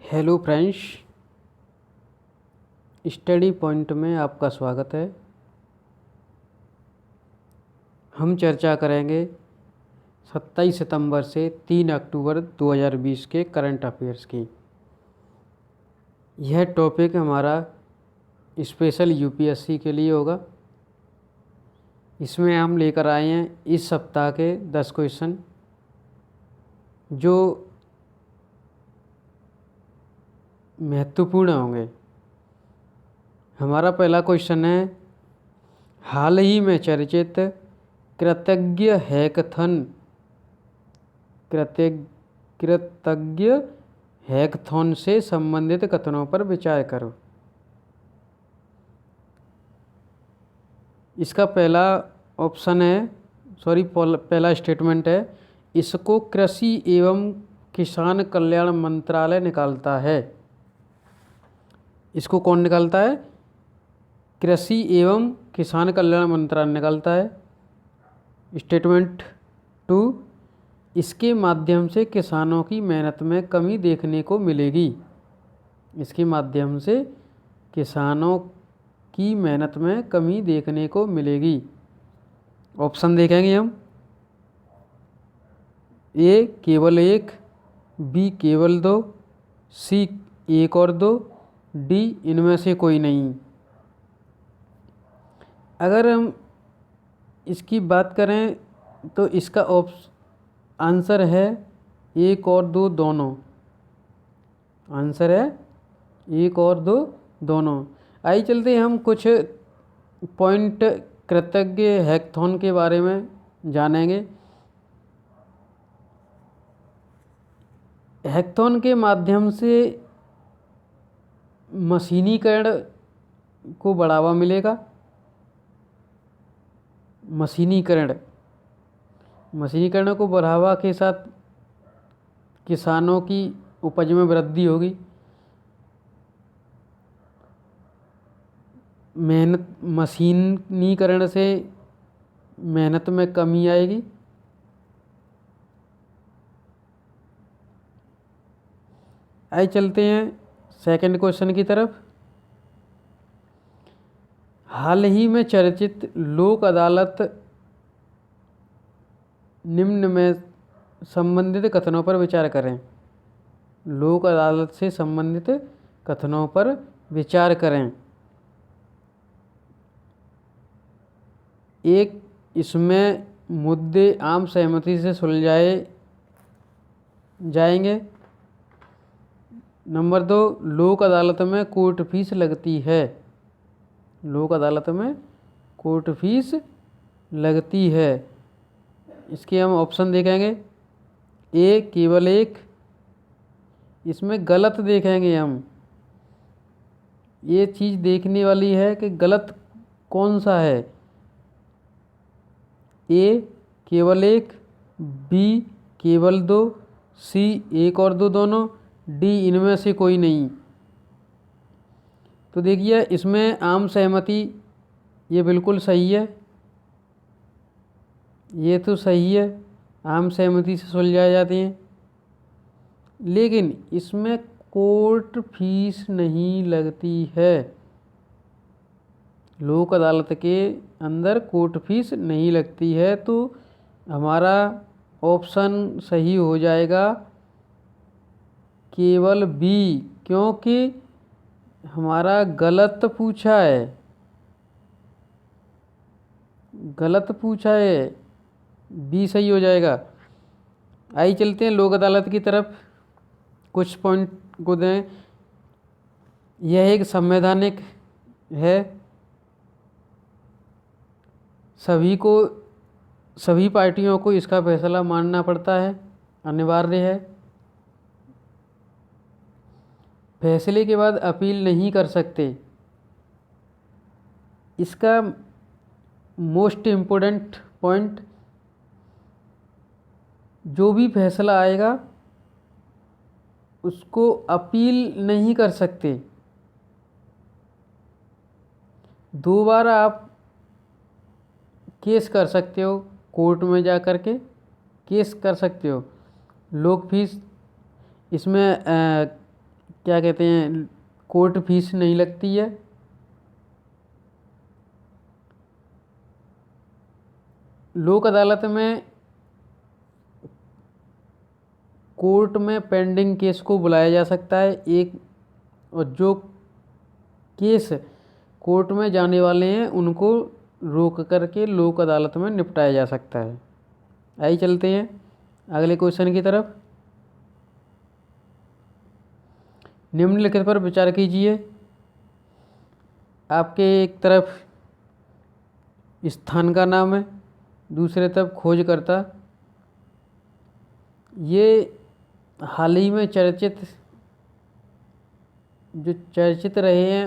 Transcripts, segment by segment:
Hello friends, study point में आपका स्वागत है। हम चर्चा करेंगे 27 सितंबर से 3 अक्टूबर 2020 के करंट अफेयर्स की। यह टॉपिक हमारा स्पेशल यूपीएससी के लिए होगा। इसमें हम लेकर आए हैं इस सप्ताह के 10 क्वेश्चन जो महत्वपूर्ण होंगे। हमारा पहला क्वेश्चन है, हाल ही में चर्चित कृतज्ञ हैकथॉन से संबंधित कथनों पर विचार करो। इसका पहला स्टेटमेंट है, इसको कृषि एवं किसान कल्याण मंत्रालय निकालता है। इसको कौन निकालता है? कृषि एवं किसान कल्याण मंत्रालय निकालता है। स्टेटमेंट 2, इसके माध्यम से किसानों की मेहनत में कमी देखने को मिलेगी। इसके माध्यम से किसानों की मेहनत में कमी देखने को मिलेगी। ऑप्शन देखेंगे हम। ए केवल 1, बी केवल 2, सी 1 और 2, डी इनमें से कोई नहीं। अगर हम इसकी बात करें तो इसका आंसर है 1 और 2 दोनों। आंसर है 1 और 2 दोनों। आइए चलते हम कुछ पॉइंट कृतज्ञ हैकथॉन के बारे में जानेंगे। हैकथॉन के माध्यम से मशीनीकरण को बढ़ावा मिलेगा। मशीनीकरण को बढ़ावा के साथ किसानों की उपज में वृद्धि होगी। मशीनीकरण से मेहनत में कमी आएगी। आइए चलते हैं सेकंड क्वेश्चन की तरफ। हाल ही में चर्चित लोक अदालत निम्न में संबंधित कथनों पर विचार करें। लोक अदालत से संबंधित कथनों पर विचार करें। एक, इसमें मुद्दे आम सहमति से सुलझाए जाएंगे। नंबर 2, लोक अदालत में कोर्ट फीस लगती है। लोक अदालत में कोर्ट फीस लगती है। इसके हम ऑप्शन देखेंगे। ए केवल 1, इसमें गलत देखेंगे हम। ये चीज़ देखने वाली है कि गलत कौन सा है। ए केवल 1, बी केवल 2, सी 1 और 2 दोनों, डी इनमें से कोई नहीं। तो देखिए इसमें आम सहमति ये बिल्कुल सही है। ये तो सही है, आम सहमति से सुलझाए जाते हैं। लेकिन इसमें कोर्ट फीस नहीं लगती है। लोक अदालत के अंदर कोर्ट फीस नहीं लगती है। तो हमारा ऑप्शन सही हो जाएगा केवल बी, क्योंकि हमारा गलत पूछा है। बी सही हो जाएगा। आइए चलते हैं लोक अदालत की तरफ। कुछ पॉइंट को दें। यह एक संवैधानिक है। सभी पार्टियों को इसका फैसला मानना पड़ता है, अनिवार्य है। फैसले के बाद अपील नहीं कर सकते। इसका मोस्ट इम्पोर्टेंट पॉइंट, जो भी फैसला आएगा उसको अपील नहीं कर सकते। 2 बार आप केस कर सकते हो, कोर्ट में जा कर के केस कर सकते हो। लोक फीस इसमें क्या कहते हैं, कोर्ट फीस नहीं लगती है। लोक अदालत में कोर्ट में पेंडिंग केस को बुलाया जा सकता है एक, और जो केस कोर्ट में जाने वाले हैं उनको रोक करके लोक अदालत में निपटाया जा सकता है। आइए चलते हैं अगले क्वेश्चन की तरफ। निम्नलिखित पर विचार कीजिए। आपके एक तरफ स्थान का नाम है, दूसरे तरफ खोजकर्ता। ये हाल ही में जो चर्चित रहे हैं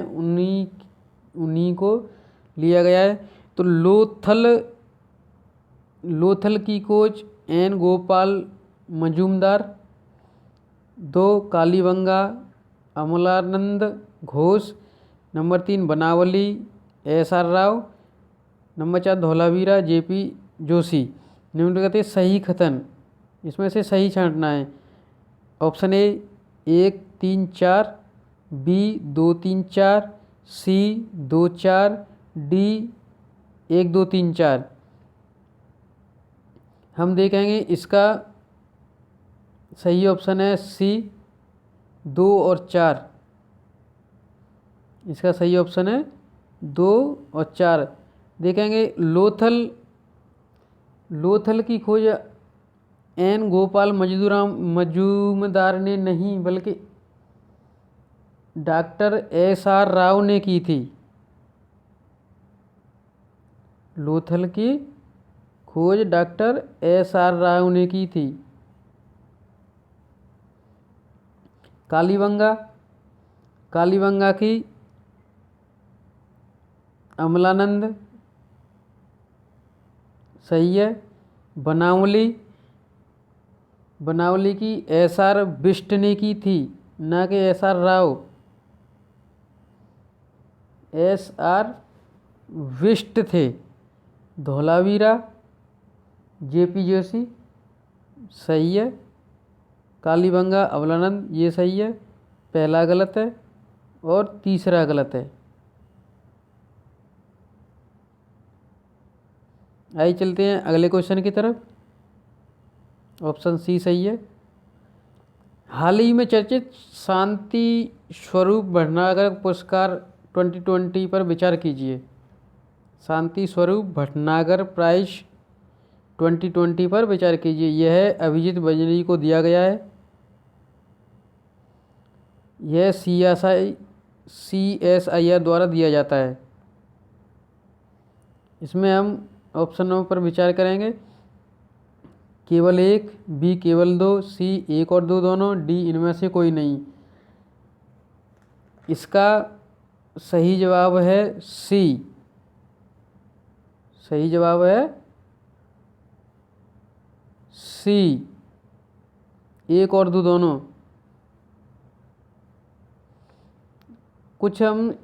उन्हीं को लिया गया है। तो लोथल की खोज N Gopal Majumdar. 2 Kalibanga Amalanand Ghosh. Number 3 Banawali SR Rao. Number 4 Dholavira JP Joshi. निम्नलिखित सही कथन, इसमें से सही छांटना है। Option A 1 3 4, B 2 3 4, C 2 4, D 1 2 3 4। हम देखेंगे इसका सही ऑप्शन है सी 2 और 4। इसका सही ऑप्शन है 2 और 4। देखेंगे लोथल की खोज एन गोपाल मजूमदार ने नहीं बल्कि डॉक्टर SR राव ने की थी। लोथल की खोज डॉक्टर SR राव ने की थी। कालीबंगा की अमलानंद सही है। बनावली की SR बिष्ट ने की थी, ना कि SR राव। SR विष्ट थे। धौलावीरा JP जोशी सही है। कालीबंगा अमलानंद ये सही है, पहला गलत है और तीसरा गलत है। आइए चलते हैं अगले क्वेश्चन की तरफ। ऑप्शन सी सही है। हाल ही में चर्चित शांति स्वरूप भटनागर पुरस्कार 2020 पर विचार कीजिए। शांति स्वरूप भटनागर प्राइज 2020 पर विचार कीजिए। यह अभिजीत बजनी को दिया गया है। यह CSIR द्वारा दिया जाता है। इसमें हम ऑप्शनों पर विचार करेंगे। केवल 1, बी केवल 2, सी 1 और 2 दोनों, डी इनमें से कोई नहीं। इसका सही जवाब है सी। सही जवाब है सी, 1 और 2 दोनों। कुछ हम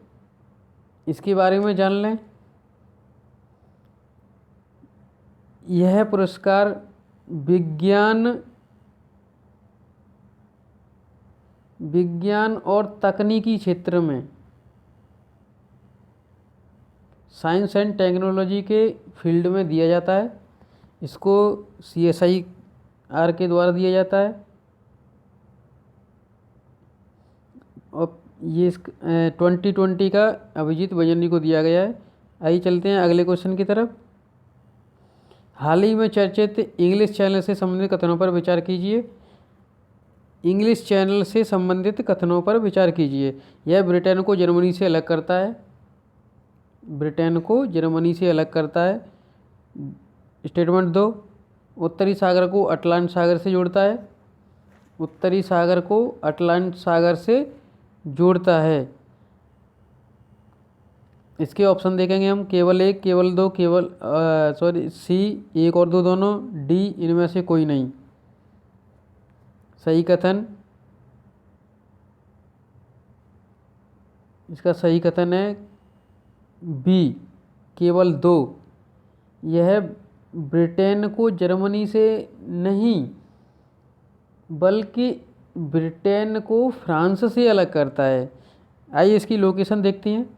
इसके बारे में जान लें। यह पुरस्कार विज्ञान और तकनीकी क्षेत्र में, साइंस एंड टेक्नोलॉजी के फील्ड में दिया जाता है। इसको CSIR के द्वारा दिया जाता है। और ये 2020 का अभिजीत बजनी को दिया गया है। आइए चलते हैं अगले क्वेश्चन की तरफ। हाल ही में चर्चित इंग्लिश चैनल से संबंधित कथनों पर विचार कीजिए। इंग्लिश चैनल से संबंधित कथनों पर विचार कीजिए। यह ब्रिटेन को जर्मनी से अलग करता है। ब्रिटेन को जर्मनी से अलग करता है। स्टेटमेंट 2, उत्तरी सागर को अटलांट सागर से जोड़ता है। उत्तरी सागर को अटलांट सागर से जोड़ता है। इसके ऑप्शन देखेंगे हम। केवल 1, केवल 2, सी 1 और 2 दोनों, डी इनमें से कोई नहीं। सही कथन, इसका सही कथन है बी केवल 2। यह ब्रिटेन को जर्मनी से नहीं बल्कि ब्रिटेन को फ्रांस से अलग करता है? आइए इसकी लोकेशन देखते हैं।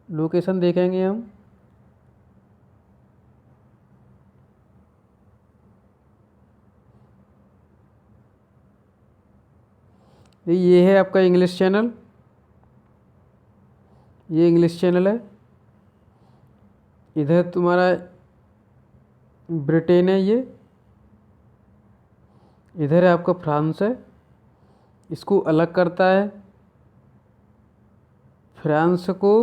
लोकेशन देखेंगे हम। ये है आपका इंग्लिश चैनल, ये इंग्लिश चैनल है। इधर तुम्हारा ब्रिटेन है, ये इधर है आपका फ्रांस है। इसको अलग करता है, फ्रांस को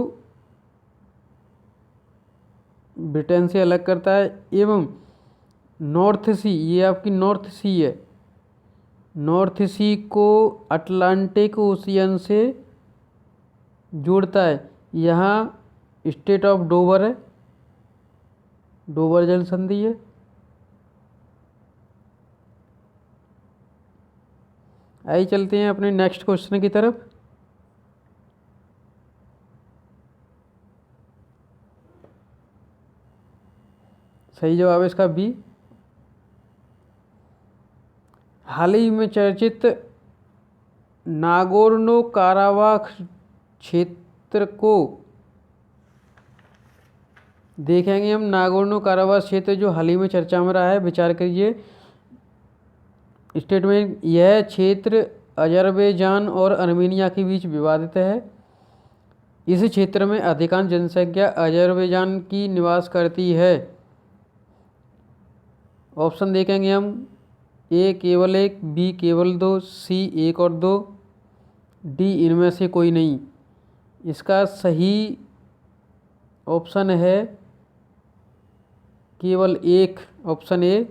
ब्रिटेन से अलग करता है। एवं नॉर्थ सी, ये आपकी नॉर्थ सी है, नॉर्थ सी को अटलांटिक ओशियन से जोड़ता है। यहाँ स्टेट ऑफ डोवर है, डोवर जल संधि है। आइए चलते हैं अपने नेक्स्ट क्वेश्चन की तरफ। सही जवाब है इसका बी। हाल ही में चर्चित नागोर्नो काराबाख क्षेत्र को देखेंगे हम। नागोर्नो काराबाख क्षेत्र जो हाल ही में चर्चा में रहा है, विचार करिए। स्टेटमेंट, यह क्षेत्र अजरबैजान और अर्मेनिया के बीच विवादित है। इस क्षेत्र में अधिकांश जनसंख्या अजरबैजान की निवास करती है। ऑप्शन देखेंगे हम। ए केवल 1, बी केवल 2, सी 1 और 2, डी इनमें से कोई नहीं। इसका सही ऑप्शन है केवल 1, ऑप्शन ए।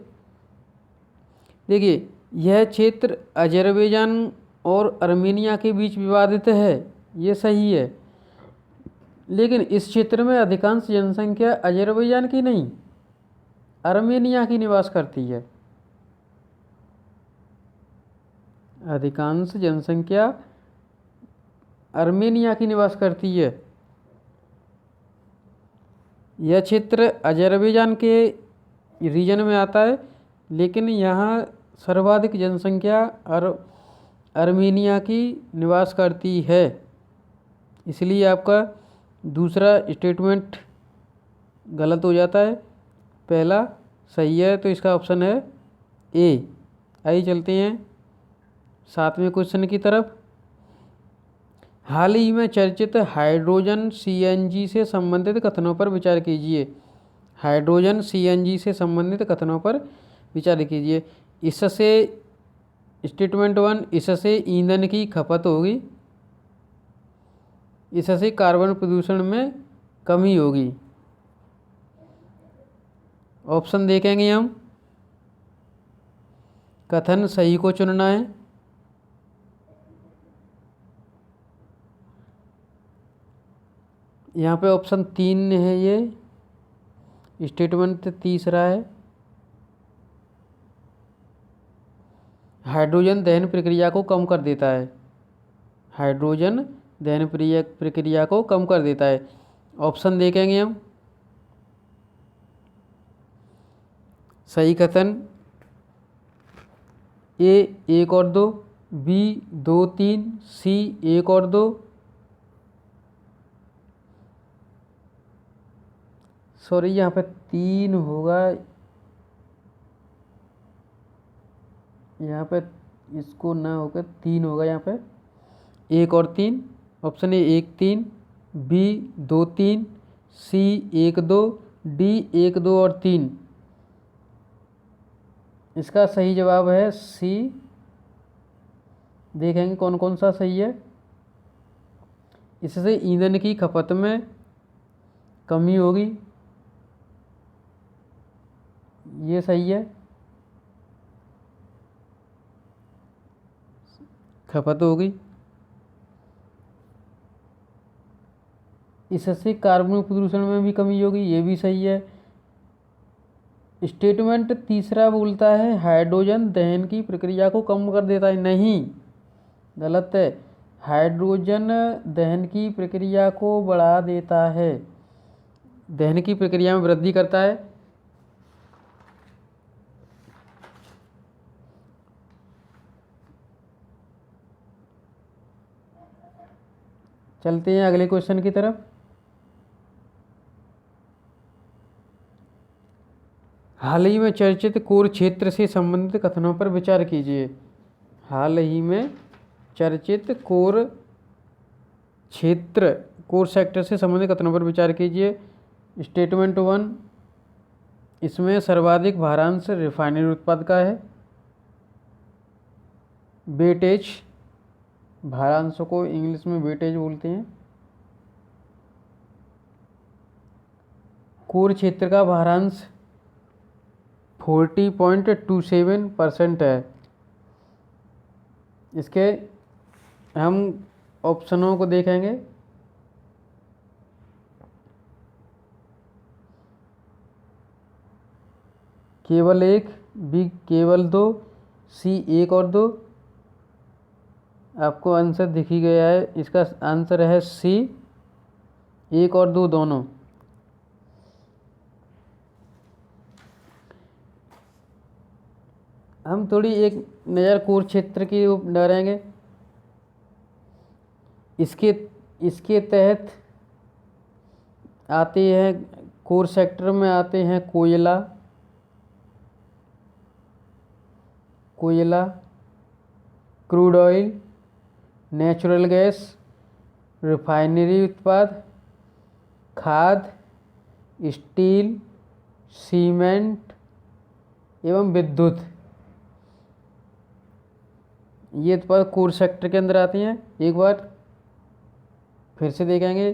देखिए, यह क्षेत्र अजरबैजान और अर्मेनिया के बीच विवादित है, ये सही है। लेकिन इस क्षेत्र में अधिकांश जनसंख्या अजरबैजान की नहीं, अर्मेनिया की निवास करती है। अधिकांश जनसंख्या अर्मेनिया की निवास करती है। यह क्षेत्र अजरबैजान के रीजन में आता है, लेकिन यहाँ सर्वाधिक जनसंख्या अर्मेनिया की निवास करती है। इसलिए आपका दूसरा स्टेटमेंट गलत हो जाता है, पहला सही है। तो इसका ऑप्शन है ए। आइए चलते हैं 7वें क्वेश्चन की तरफ। हाल ही में चर्चित हाइड्रोजन सीएनजी से संबंधित कथनों पर विचार कीजिए। हाइड्रोजन सीएनजी से संबंधित कथनों पर विचार कीजिए। इससे स्टेटमेंट 1, इससे ईंधन की खपत होगी, इससे कार्बन प्रदूषण में कमी होगी। ऑप्शन देखेंगे हम। कथन सही को चुनना है। यहाँ पे ऑप्शन 3 है, ये स्टेटमेंट तीसरा है। हाइड्रोजन दहन प्रक्रिया को कम कर देता है, हाइड्रोजन दहन प्रक्रिया को कम कर देता है। ऑप्शन देखेंगे हम। सही कथन ए 1 और 2, बी 2 3, सी 1 और 2। सॉरी, यहाँ पे 3 होगा, यहाँ पे इसको ना होकर 3 होगा। यहाँ पे 1 और 3। Option A 1 3, B 2 3, C 1 2, D 1 2 और 3। इसका सही जवाब है सी। देखेंगे कौन कौन सा सही है। इससे ईंधन की खपत में कमी होगी, ये सही है, खपत होगी। इससे कार्बन प्रदूषण में भी कमी होगी, ये भी सही है। स्टेटमेंट तीसरा बोलता है हाइड्रोजन दहन की प्रक्रिया को कम कर देता है, नहीं, गलत है। हाइड्रोजन दहन की प्रक्रिया को बढ़ा देता है, दहन की प्रक्रिया में वृद्धि करता है। चलते हैं अगले क्वेश्चन की तरफ। हाल ही में चर्चित कुरुक्षेत्र से संबंधित कथनों पर विचार कीजिए। हाल ही में चर्चित कोर सेक्टर से संबंधित कथनों पर विचार कीजिए। स्टेटमेंट 1, इसमें सर्वाधिक भारांश रिफाइनरी उत्पाद का है। वेटेज, भारांश को इंग्लिश में वेटेज बोलते हैं। कोर क्षेत्र का भारांश 40.27% है। इसके हम ऑप्शनों को देखेंगे। केवल 1, बी केवल 2, सी 1 और 2। आपको आंसर दिख ही गया है। इसका आंसर है सी, 1 और 2 दोनों। हम थोड़ी एक नज़र कोर क्षेत्र की डालेंगे। इसके तहत आते हैं, कोर सेक्टर में आते हैं कोयला, crude oil, natural gas, refinery उत्पाद, खाद, स्टील, सीमेंट एवं विद्युत। ये उत्पाद कोर सेक्टर के अंदर आती हैं। एक बार फिर से देखेंगे।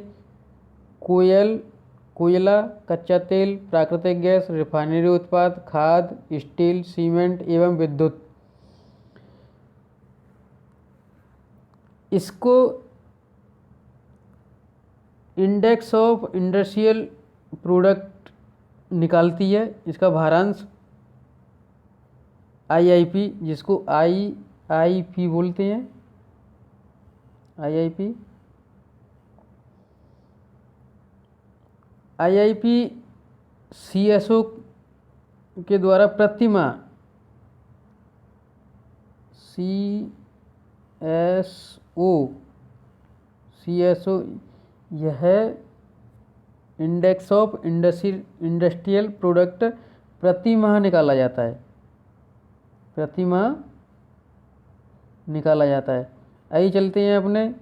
कोयला, कच्चा तेल, प्राकृतिक गैस, रिफाइनरी उत्पाद, खाद, स्टील, सीमेंट एवं विद्युत। इसको इंडेक्स ऑफ इंडस्ट्रियल प्रोडक्ट निकालती है। इसका भारांश IIP, जिसको IIP बोलते हैं, IIP CSO के द्वारा प्रतिमाह CSO यह इंडेक्स ऑफ इंडस्ट्रियल प्रोडक्ट प्रति माह निकाला जाता है। आइए चलते हैं अपने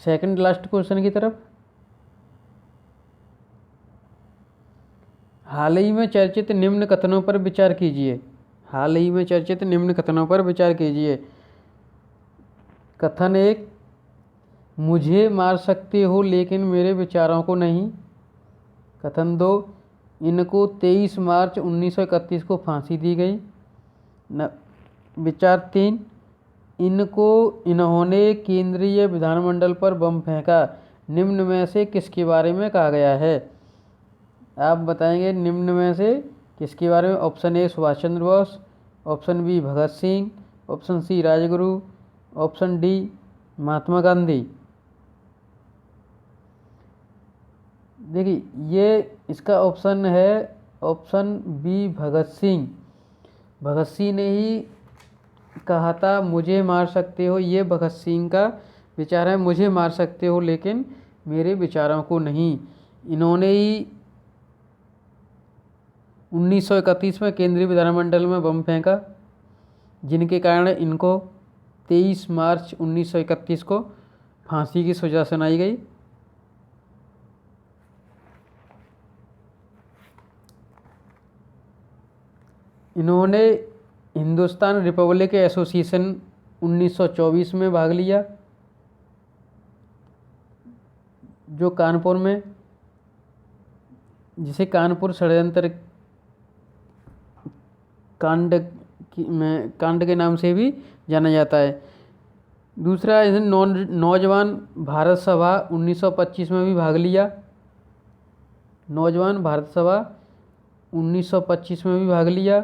सेकंड लास्ट क्वेश्चन की तरफ। हाल ही में चर्चित निम्न कथनों पर विचार कीजिए। कथन 1, मुझे मार सकते हो लेकिन मेरे विचारों को नहीं। कथन 2, इनको 23 मार्च 1931 को फांसी दी गई। विचार 3, इन्होंने केंद्रीय विधानमंडल पर बम फेंका। निम्न में से किसके बारे में कहा गया है? आप बताएंगे निम्न में से किसके बारे में। Option A Subhash Chandra Bose, option B Bhagat Singh, option C Rajguru, option D Mahatma Gandhi. देखिए, ये इसका ऑप्शन है ऑप्शन बी भगत सिंह। भगत सिंह ने ही कहा था मुझे मार सकते हो। ये भगत सिंह का विचार है, मुझे मार सकते हो लेकिन मेरे विचारों को नहीं। इन्होंने ही 1931 में केंद्रीय विधानमंडल में बम फेंका, जिनके कारण इनको 23 मार्च 1931 को फांसी की सजा सुनाई गई। इन्होंने हिंदुस्तान रिपब्लिक एसोसिएशन 1924 में भाग लिया, जो कानपुर में, जिसे कानपुर षड्यंत्र कांड के नाम से भी जाना जाता है। दूसरा, नौजवान भारत सभा 1925 में भी भाग लिया। नौजवान भारत सभा 1925 में भी भाग लिया।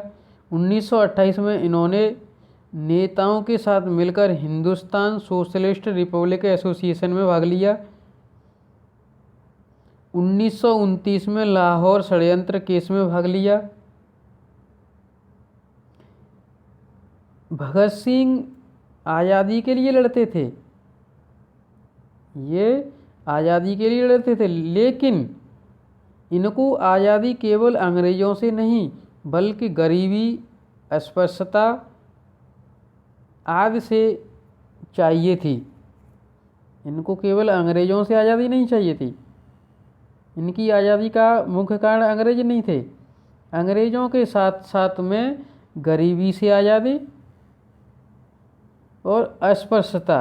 1928 में इन्होंने नेताओं के साथ मिलकर हिंदुस्तान सोशलिस्ट रिपब्लिक एसोसिएशन में भाग लिया। 1929 में लाहौर षड्यंत्र केस में भाग लिया। भगत सिंह आज़ादी के लिए लड़ते थे, ये आज़ादी के लिए लड़ते थे, लेकिन इनको आज़ादी केवल अंग्रेज़ों से नहीं बल्कि गरीबी, अस्पृश्यता आदि से चाहिए थी। इनको केवल अंग्रेज़ों से आज़ादी नहीं चाहिए थी। इनकी आज़ादी का मुख्य कारण अंग्रेज नहीं थे। अंग्रेज़ों के साथ साथ में गरीबी से आज़ादी और अस्पृश्यता,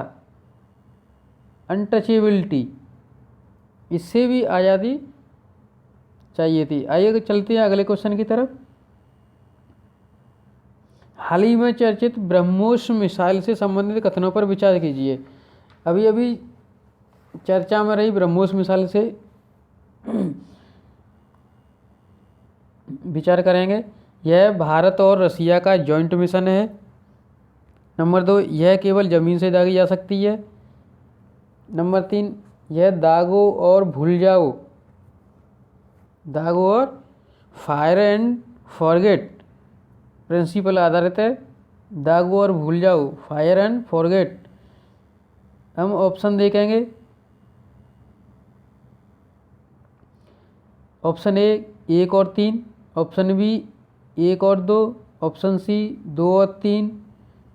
अनटचेबिलिटी, इससे भी आज़ादी चाहिए थी। आइए चलते हैं अगले क्वेश्चन की तरफ। हाल ही में चर्चित ब्रह्मोस मिसाइल से संबंधित कथनों पर विचार कीजिए। अभी अभी चर्चा में रही ब्रह्मोस मिसाइल से विचार करेंगे। यह भारत और रसिया का जॉइंट मिशन है। नंबर 2, यह केवल ज़मीन से दागी जा सकती है। नंबर 3, यह दागो और भूल जाओ, दागो और फायर एंड फॉरगेट प्रिंसिपल आधारित है। दागो और भूल जाओ, फायर एंड फॉरगेट। हम ऑप्शन देखेंगे। ऑप्शन ए 1 और 3, ऑप्शन बी 1 और 2, ऑप्शन सी 2 और 3,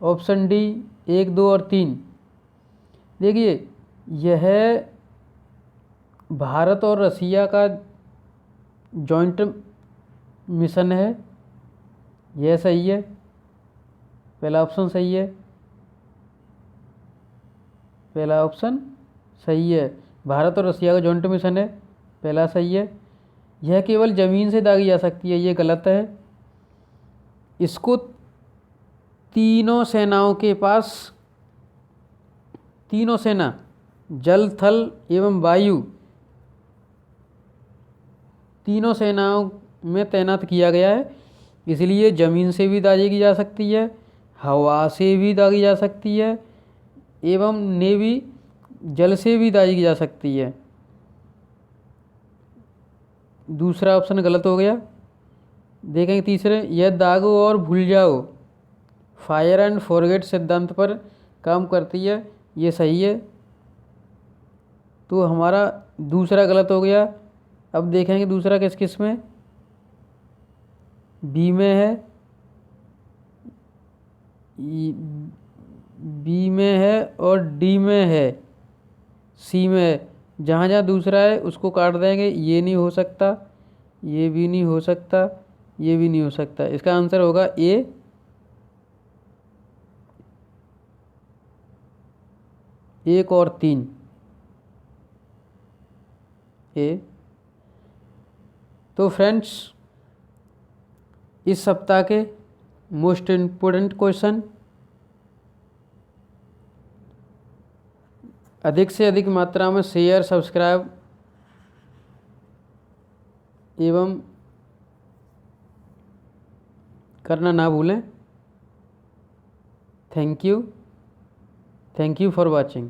ऑप्शन डी 1, 2 और 3। देखिए, यह भारत और रसिया का जॉइंट मिशन है। यह सही है, पहला ऑप्शन सही है, पहला ऑप्शन सही है। भारत और रसिया का जॉइंट मिशन है, पहला सही है। यह केवल ज़मीन से दागी जा सकती है, ये गलत है। इसको तीनों सेनाओं के पास, तीनों सेना जल, थल एवं वायु, तीनों सेनाओं में तैनात किया गया है। इसलिए ज़मीन से भी दागी की जा सकती है, हवा से भी दागी जा सकती है एवं नेवी जल से भी दागी की जा सकती है। दूसरा ऑप्शन गलत हो गया। देखेंगे तीसरे, यह दागो और भूल जाओ फायर एंड फॉरगेट सिद्धांत पर काम करती है, ये सही है। तो हमारा दूसरा गलत हो गया। अब देखेंगे दूसरा किस किस में। बी में है, बी में है और डी में है, सी में है। जहाँ जहाँ दूसरा है उसको काट देंगे। ये नहीं हो सकता, ये भी नहीं हो सकता, ये भी नहीं हो सकता। इसका आंसर होगा ए, 1 और 3, ए। तो फ्रेंड्स, इस सप्ताह के मोस्ट इम्पोर्टेंट क्वेश्चन, अधिक से अधिक मात्रा में शेयर, सब्सक्राइब एवं करना ना भूलें। Thank you for watching.